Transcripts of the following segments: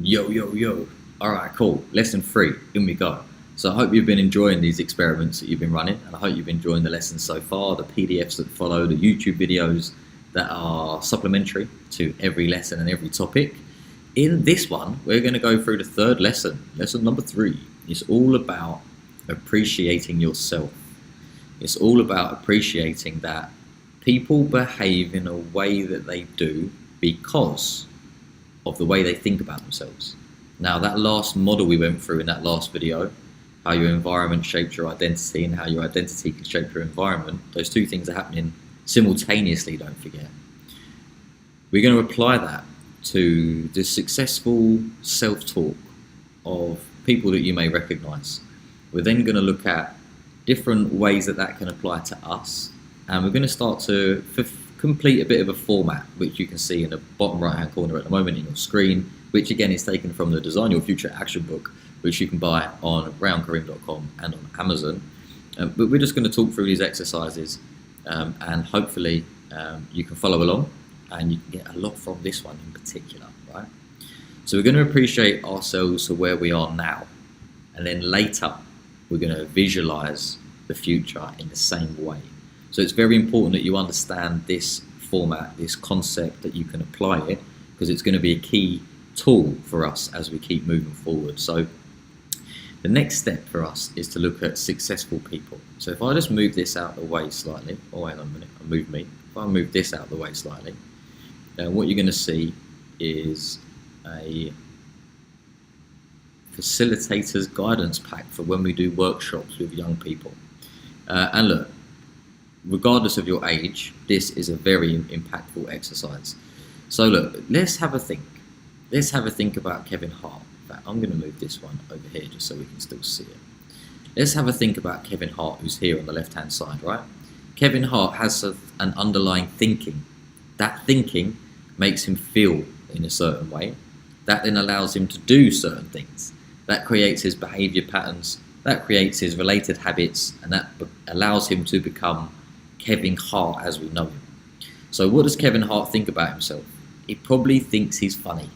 Yo, yo, yo. All right, cool. Lesson 3. In we go. So I hope you've been enjoying these experiments that you've been running, and I hope you've been enjoying the lessons so far, the PDFs that follow, the YouTube videos that are supplementary to every lesson and every topic. In this one, we're going to go through the third lesson, lesson number 3. It's all about appreciating yourself. It's all about appreciating that people behave in a way that they do because of the way they think about themselves. Now, that last model we went through in that last video, how your environment shapes your identity and how your identity can shape your environment, those two things are happening simultaneously, don't forget. We're going to apply that to the successful self-talk of people that you may recognize. We're then going to look at different ways that that can apply to us, and we're going to start to complete a bit of a format, which you can see in the bottom right hand corner at the moment in your screen, which again is taken from the Design Your Future Action Book, which you can buy on karim.com and on Amazon. But we're just going to talk through these exercises, and hopefully you can follow along and you can get a lot from this one in particular, right? So we're going to appreciate ourselves for where we are now, and then later we're going to visualize the future in the same way. So it's very important that you understand this format, this concept, that you can apply it, because it's going to be a key tool for us as we keep moving forward. So the next step for us is to look at successful people. So if I just move this out of the way slightly, oh hang on a minute, if I move this out of the way slightly, what you're going to see is a facilitator's guidance pack for when we do workshops with young people. And look, regardless of your age, this is a very impactful exercise. So look, let's have a think. Let's have a think about Kevin Hart. In fact, I'm going to move this one over here just so we can still see it. Let's have a think about Kevin Hart, who's here on the left-hand side, right? Kevin Hart has an underlying thinking. That thinking makes him feel in a certain way. That then allows him to do certain things. That creates his behavior patterns. That creates his related habits, and that allows him to become Kevin Hart as we know him. So what does Kevin Hart think about himself? He probably thinks he's funny.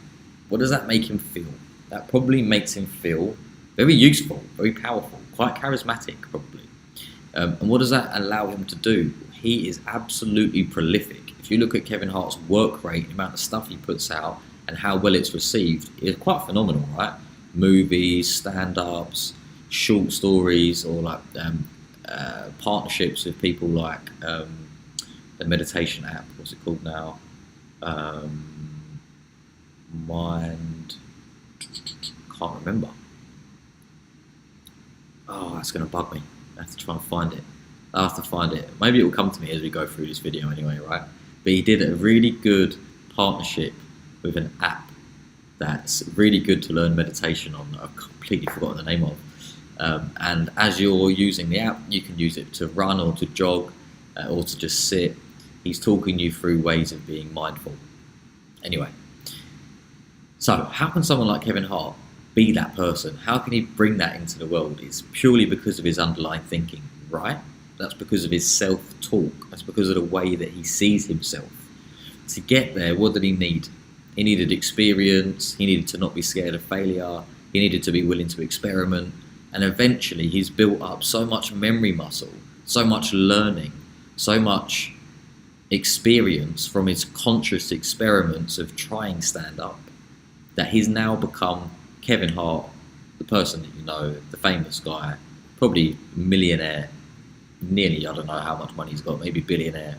What does that make him feel? That probably makes him feel very useful, very powerful, quite charismatic probably. And what does that allow him to do? He is absolutely prolific. If you look at Kevin Hart's work rate, the amount of stuff he puts out and how well it's received, it's quite phenomenal, right? Movies, stand-ups, short stories, or like partnerships with people like the meditation app, what's it called now? Can't remember. Oh, that's going to bug me. I have to try and find it. I'll have to find it. Maybe it will come to me as we go through this video anyway, right? But he did a really good partnership with an app that's really good to learn meditation on. I've completely forgotten the name of. And as you're using the app, you can use it to run or to jog or to just sit. He's talking you through ways of being mindful. Anyway, so how can someone like Kevin Hart be that person? How can he bring that into the world? It's purely because of his underlying thinking, right? That's because of his self-talk. That's because of the way that he sees himself. To get there, what did he need? He needed experience. He needed to not be scared of failure. He needed to be willing to experiment. And eventually he's built up so much memory muscle, so much learning, so much experience from his conscious experiments of trying stand-up, that he's now become Kevin Hart, the person that you know, the famous guy, probably millionaire, nearly, I don't know how much money he's got, maybe billionaire,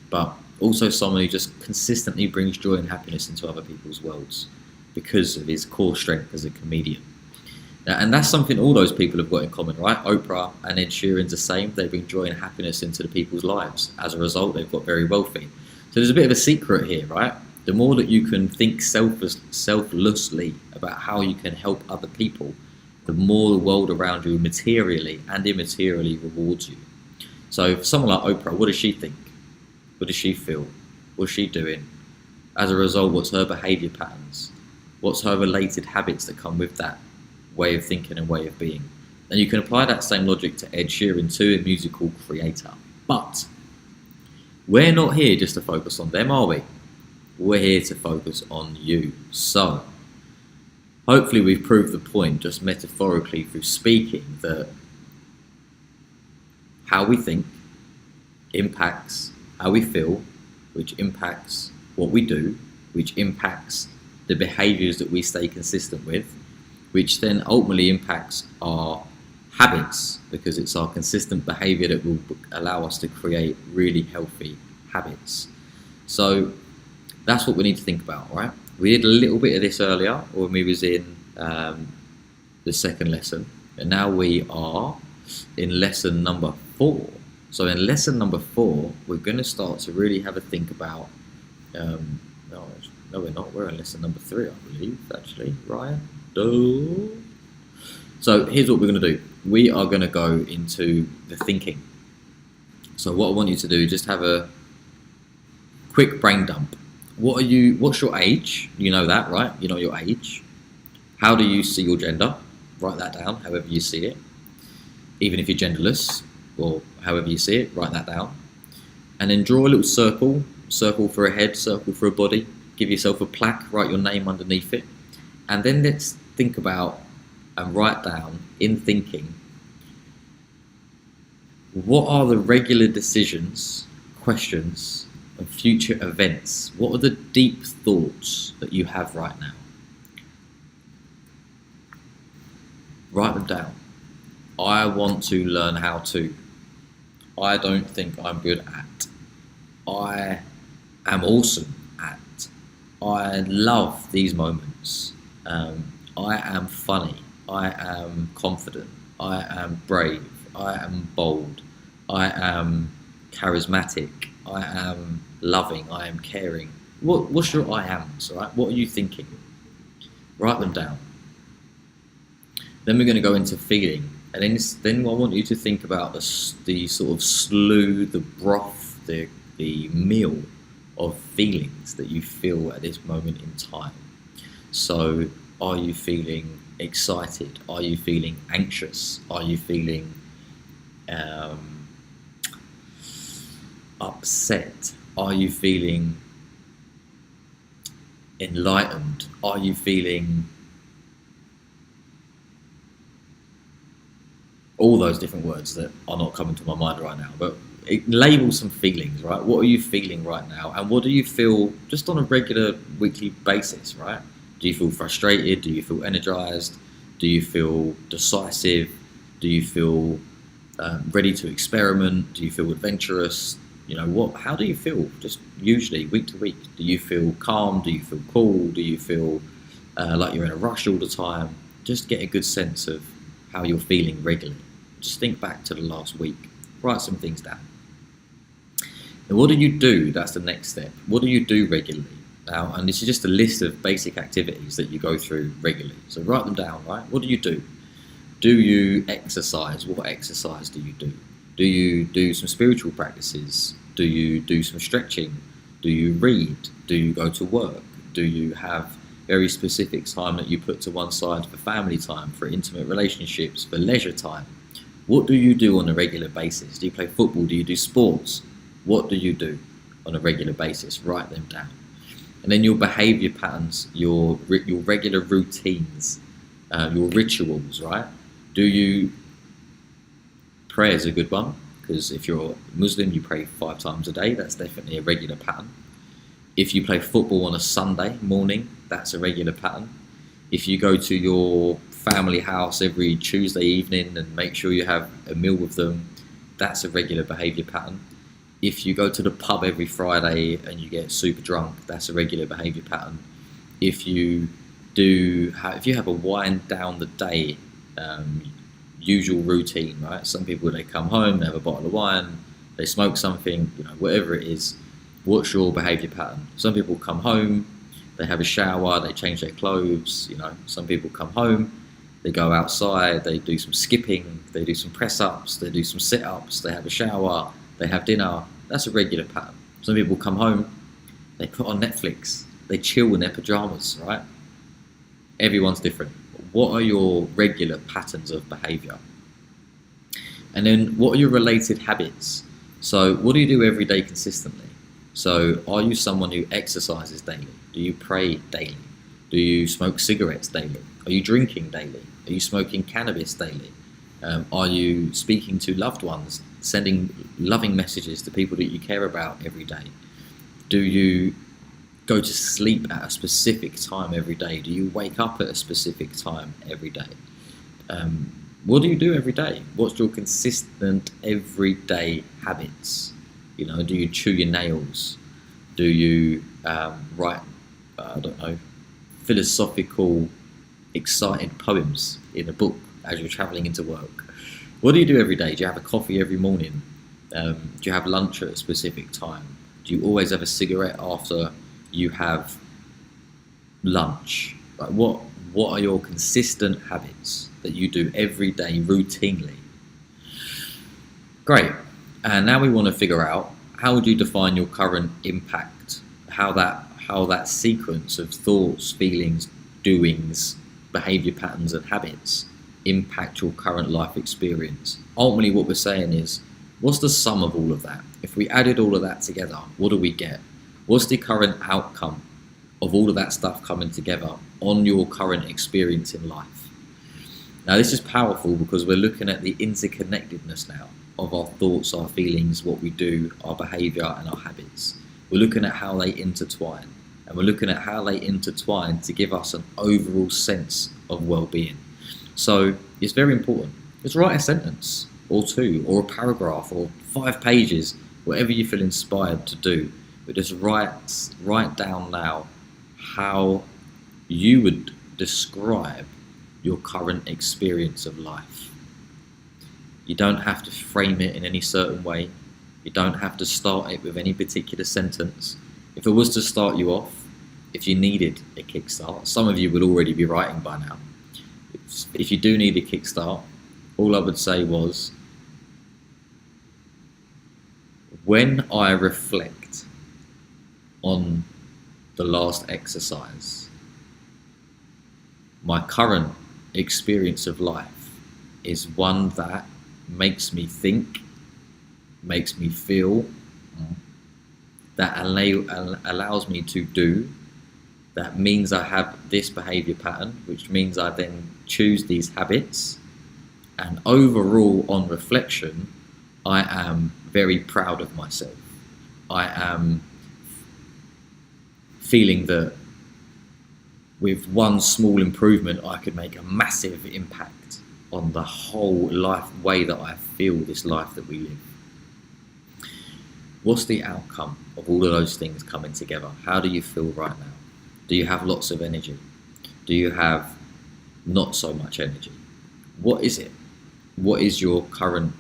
but also someone who just consistently brings joy and happiness into other people's worlds because of his core strength as a comedian. And that's something all those people have got in common, right? Oprah and Ed Sheeran's the same. They bring joy and happiness into the people's lives. As a result, they've got very wealthy. So there's a bit of a secret here, right? The more that you can think selflessly about how you can help other people, the more the world around you materially and immaterially rewards you. So for someone like Oprah, what does she think? What does she feel? What's she doing? As a result, what's her behavior patterns? What's her related habits that come with that way of thinking and way of being? And you can apply that same logic to Ed Sheeran too, a musical creator. But we're not here just to focus on them, are we? We're here to focus on you. So hopefully we've proved the point just metaphorically through speaking that how we think impacts how we feel, which impacts what we do, which impacts the behaviours that we stay consistent with, which then ultimately impacts our habits, because it's our consistent behaviour that will allow us to create really healthy habits. So that's what we need to think about, right? We did a little bit of this earlier when we was in the second lesson, and now we are in lesson number 4. So in lesson number 4, we're going to start to really have a think about, no we're not, we're in lesson number 3 I believe, actually, Ryan. So here's what we're going to do. We are going to go into the thinking. So what I want you to do, just have a quick brain dump. What's your age? You know that, right? You know your age. How do you see your gender? Write that down, however you see it. Even if you're genderless, or however you see it, write that down. And then draw a little circle for a head, circle for a body. Give yourself a plaque, write your name underneath it. And then let's think about and write down in thinking, what are the regular decisions, questions, and future events? What are the deep thoughts that you have right now? Write them down. I want to learn how to. I don't think I'm good at. I am awesome at. I love these moments. I am funny. I am confident. I am brave. I am bold. I am charismatic. I am loving. I am caring. What's your I ams, right? What are you thinking? Write them down. Then we're going to go into feeling. And then I want you to think about the sort of slew, the broth, the meal of feelings that you feel at this moment in time. So are you feeling excited? Are you feeling anxious? Are you feeling upset? Are you feeling enlightened? Are you feeling all those different words that are not coming to my mind right now, but label some feelings, right? What are you feeling right now? And what do you feel just on a regular weekly basis, right? Do you feel frustrated? Do you feel energized? Do you feel decisive? Do you feel ready to experiment? Do you feel adventurous? You know, how do you feel just usually week to week? Do you feel calm? Do you feel cool? Do you feel like you're in a rush all the time? Just get a good sense of how you're feeling regularly. Just think back to the last week. Write some things down. And what do you do? That's the next step. What do you do regularly? Now, and this is just a list of basic activities that you go through regularly. So write them down, right? What do you do? Do you exercise? What exercise do you do? Do you do some spiritual practices? Do you do some stretching? Do you read? Do you go to work? Do you have very specific time that you put to one side for family time, for intimate relationships, for leisure time? What do you do on a regular basis? Do you play football? Do you do sports? What do you do on a regular basis? Write them down. And then your behaviour patterns, your regular routines, your rituals, right? Prayer is a good one, because if you're Muslim, you pray 5 times a day. That's definitely a regular pattern. If you play football on a Sunday morning, that's a regular pattern. If you go to your family house every Tuesday evening and make sure you have a meal with them, that's a regular behaviour pattern. If you go to the pub every Friday and you get super drunk, that's a regular behaviour pattern. If you have a wind down the day usual routine, right? Some people, they come home, they have a bottle of wine, they smoke something, you know, whatever it is. What's your behaviour pattern? Some people come home, they have a shower, they change their clothes, you know. Some people come home, they go outside, they do some skipping, they do some press-ups, they do some sit-ups, they have a shower, they have dinner. That's a regular pattern. Some people come home, they put on Netflix, they chill in their pajamas, right? Everyone's different. What are your regular patterns of behaviour? And then what are your related habits? So what do you do every day consistently? So are you someone who exercises daily? Do you pray daily? Do you smoke cigarettes daily? Are you drinking daily? Are you smoking cannabis daily? Are you speaking to loved ones, sending loving messages to people that you care about every day? Do you go to sleep at a specific time every day? Do you wake up at a specific time every day? What do you do every day? What's your consistent everyday habits? You know, do you chew your nails? Do you write, I don't know, philosophical, excited poems in a book as you're travelling into work? What do you do every day? Do you have a coffee every morning? Do you have lunch at a specific time? Do you always have a cigarette after you have lunch? Like what are your consistent habits that you do every day routinely? Great. And now we want to figure out, how would you define your current impact? How that sequence of thoughts, feelings, doings, behavior patterns and habits impact your current life experience. Ultimately what we're saying is, what's the sum of all of that? If we added all of that together, what do we get? What's the current outcome of all of that stuff coming together on your current experience in life? Now this is powerful because we're looking at the interconnectedness now of our thoughts, our feelings, what we do, our behavior and our habits. We're looking at how they intertwine, and we're looking at how they intertwine to give us an overall sense of well-being. So it's very important. Just write a sentence or two or a paragraph or 5 pages, whatever you feel inspired to do. But just write down now how you would describe your current experience of life. You don't have to frame it in any certain way. You don't have to start it with any particular sentence. If it was to start you off, if you needed a kickstart, some of you would already be writing by now. If you do need a kickstart, all I would say was, when I reflect on the last exercise, my current experience of life is one that makes me think, makes me feel, that allows me to do, that means I have this behavior pattern, which means I then choose these habits, and overall on reflection, I am very proud of myself. I am feeling that with one small improvement, I could make a massive impact on the whole life, way that I feel this life that we live. What's the outcome of all of those things coming together? How do you feel right now? Do you have lots of energy? Do you have not so much energy? What is it? What is your current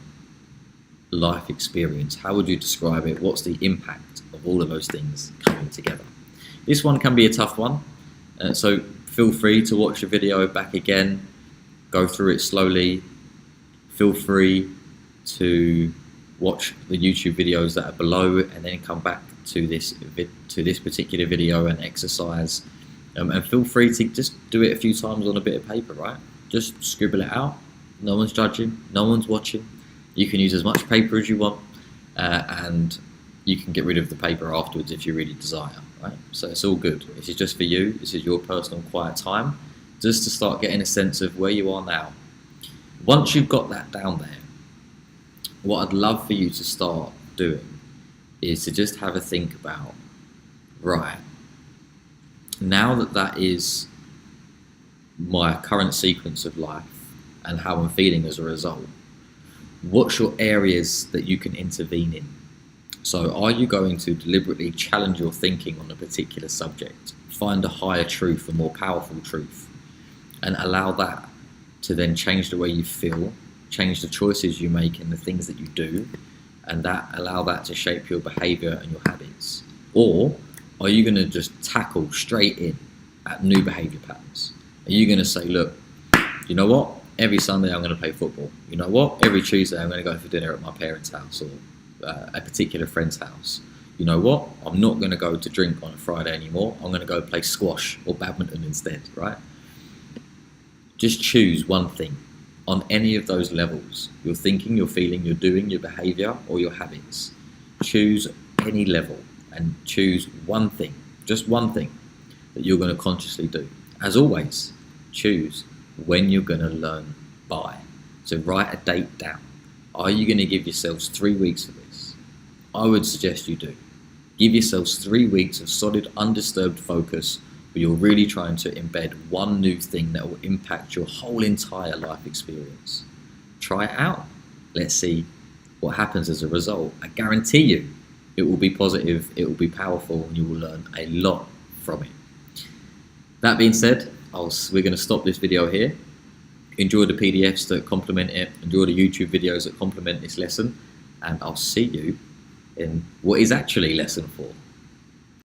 life experience? How would you describe it? What's the impact of all of those things coming together? This one can be a tough one, so feel free to watch the video back again, go through it slowly. Feel free to watch the YouTube videos that are below and then come back to this particular video and exercise, and feel free to just do it a few times on a bit of paper, right? Just scribble it out. No one's judging, no one's watching. You can use as much paper as you want, and you can get rid of the paper afterwards if you really desire, right? So it's all good. This is just for you. This is your personal quiet time, just to start getting a sense of where you are now. Once you've got that down there, what I'd love for you to start doing is to just have a think about, right, now that that is my current sequence of life and how I'm feeling as a result, what's your areas that you can intervene in? So are you going to deliberately challenge your thinking on a particular subject, find a higher truth, a more powerful truth, and allow that to then change the way you feel, change the choices you make and the things that you do, and allow that to shape your behavior and your habits? Or are you going to just tackle straight in at new behavior patterns? Are you going to say, look, you know what? Every Sunday I'm going to play football. You know what? Every Tuesday I'm going to go for dinner at my parents' house or a particular friend's house. You know what? I'm not going to go to drink on a Friday anymore. I'm going to go play squash or badminton instead, right? Just choose one thing on any of those levels. Your thinking, your feeling, your doing, your behavior, or your habits. Choose any level and choose one thing, just one thing, that you're going to consciously do. As always, choose when you're going to learn by. So write a date down. Are you going to give yourselves 3 weeks for this? I would suggest you do. Give yourselves 3 weeks of solid, undisturbed focus where you're really trying to embed one new thing that will impact your whole entire life experience. Try it out. Let's see what happens as a result. I guarantee you it will be positive, it will be powerful, and you will learn a lot from it. That being said, we're going to stop this video here. Enjoy the PDFs that complement it, enjoy the YouTube videos that complement this lesson, and I'll see you in what is actually lesson 4.